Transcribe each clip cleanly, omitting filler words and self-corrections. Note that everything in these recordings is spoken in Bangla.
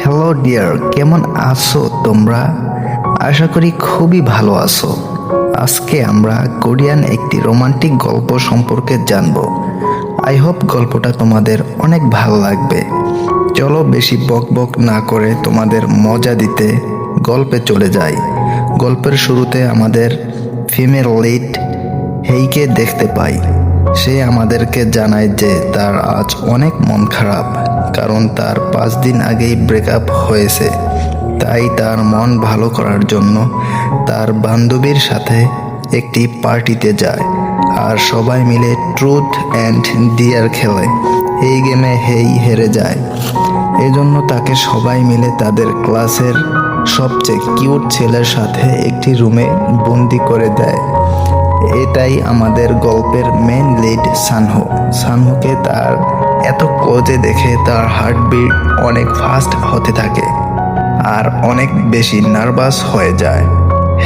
হ্যালো ডিয়ার, কেমন আছো তোমরা? আশা করি খুবই ভালো আছো। আজকে আমরা কোরিয়ান একটি রোমান্টিক গল্প সম্পর্কে জানব। আই হোপ গল্পটা তোমাদের অনেক ভালো লাগবে। চলো বেশি বকবক না করে তোমাদের মজা দিতে গল্পে চলে যাই। গল্পের শুরুতে আমাদের ফিমেল লিড হেইকে দেখতে পাই। সে আমাদেরকে জানায় যে তার আজ অনেক মন খারাপ, কারণ তার 5 দিন আগেই ব্রেকআপ হয়েছে। তাই তার মন ভালো করার জন্য তার বান্ধবীর সাথে একটি পার্টিতে যায় আর সবাই মিলে ট্রুথ অ্যান্ড ডিয়ার খেলে। এই গেমে হেই হেরে যায়, এজন্য তাকে সবাই মিলে তাদের ক্লাসের সবচেয়ে কিউট ছেলের সাথে একটি রুমে বন্দি করে দেয়। এটাই আমাদের গল্পের মেন লিড সানহো। সানহোকে তার এত ক্লোজে দেখে তার হার্টবিট অনেক ফাস্ট হতে থাকে আর অনেক বেশি নার্ভাস হয়ে যায়।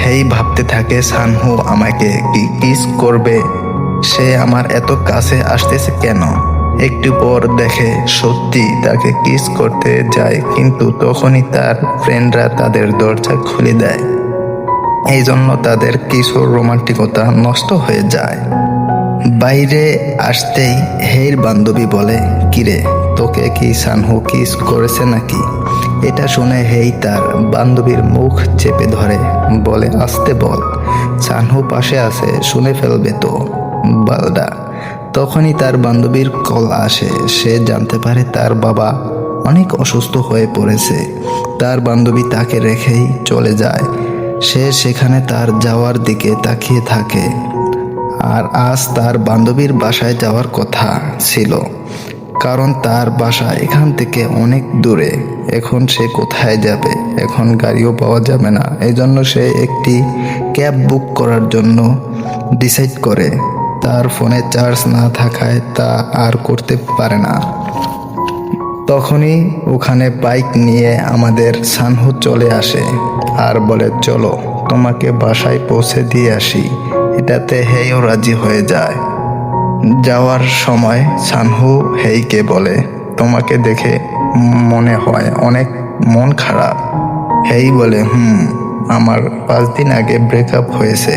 হেই ভাবতে থাকে সানহো আমাকে কি কিস করবে, সে আমার এত কাছে আসতেছে কেন। একটু পর দেখে সত্যি তাকে কিস করতে যায়, কিন্তু তখনই তার ফ্রেন্ডরা তাদের দরজা খুলে দেয়। এই জন্য তাদের কিশোর রোমান্টিকতা নষ্ট হয়ে যায়। বাইরে আসতেই হেইর বান্ধবী বলে, কিরে, তোকে কি সানহো কিস করেছে নাকি? এটা শুনে হেই তার বান্ধবীর মুখ চেপে ধরে বলে, আসতে বল, সানহো পাশে আছে, শুনে ফেলবে তো বালডা। তখনই তার বান্ধবীর কল আসে। সে জানতে পারে তার বাবা অনেক অসুস্থ হয়ে পড়েছে। তার বান্ধবী তাকে রেখেই চলে যায়। সে সেখানে তার যাওয়ার দিকে তাকিয়ে থাকে। আর আজ তার বান্ধবীর বাসায় যাওয়ার কথা ছিল, কারণ তার বাসা এখান থেকে অনেক দূরে। এখন সে কোথায় যাবে? এখন গাড়িও পাওয়া যাবে না। এই জন্য সে একটি ক্যাব বুক করার জন্য ডিসাইড করে। তার ফোনে চার্জ না থাকায় তা আর করতে পারে না। তখনই ওখানে বাইক নিয়ে আমাদের সানহো চলে আসে আর বলে, চলো তোমাকে বাসায় পৌঁছে দিয়ে আসি। এটাতে হেইও রাজি হয়ে যায়। যাওয়ার সময় সানহো হেইকে বলে, তোমাকে দেখে মনে হয় অনেক মন খারাপ। হেই বলে, আমার 5 দিন আগে ব্রেকআপ হয়েছে,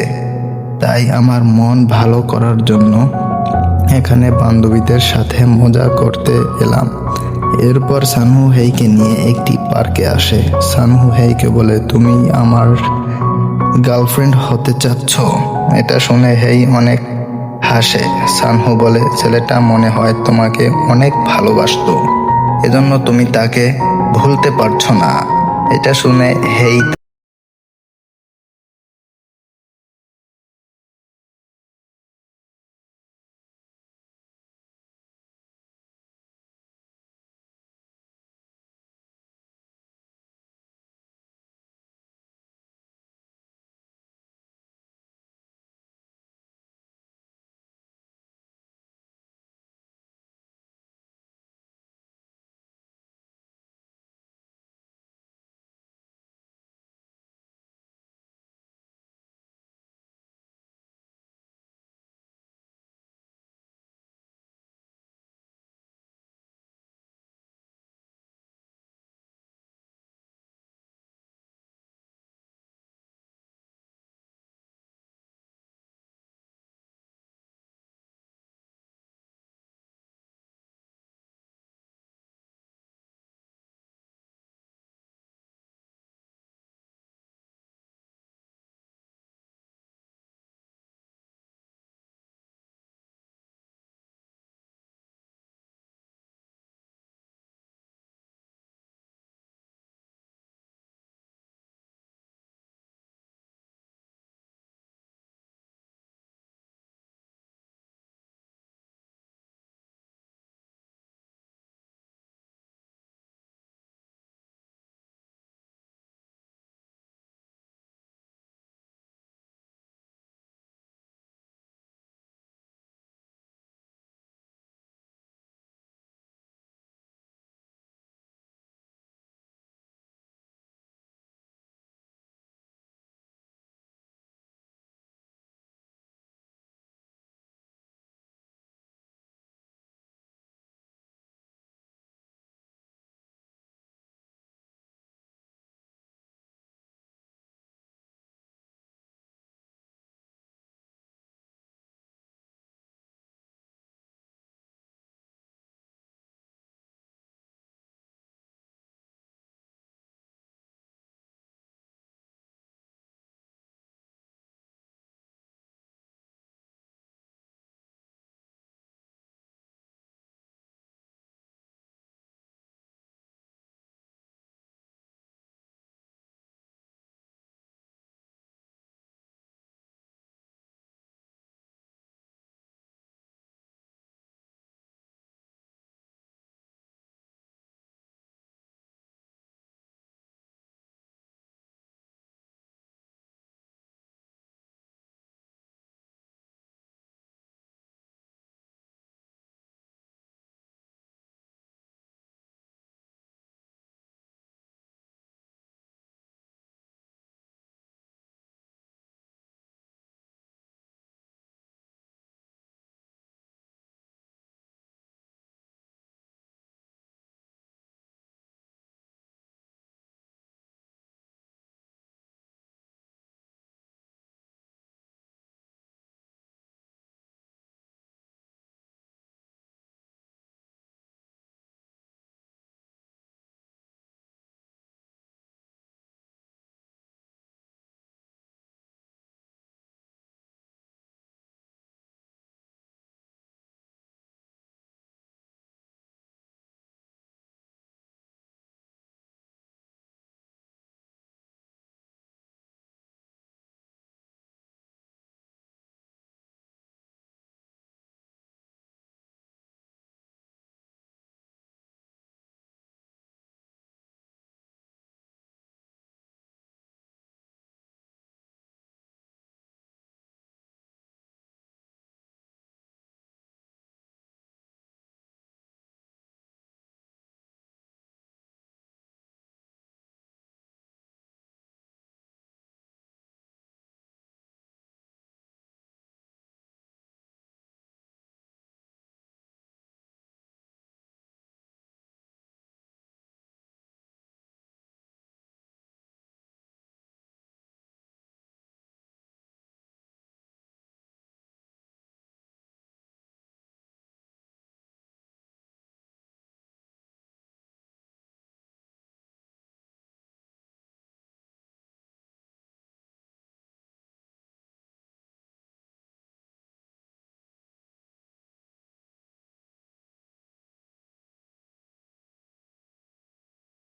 তাই আমার মন ভালো করার জন্য এখানে বান্ধবীদের সাথে মজা করতে এলাম। এরপর সানহো হেইকে নিয়ে একটি পার্কে আসে। সানহো হেইকে বলে, তুমি আমার গার্লফ্রেন্ড হতে চাচ্ছ? এটা শুনে হেই অনেক হাসে। সানহো বলে, ছেলেটা মনে হয় তোমাকে অনেক ভালোবাসতো, এজন্য তুমি তাকে ভুলতে পারছো না। এটা শুনে হেই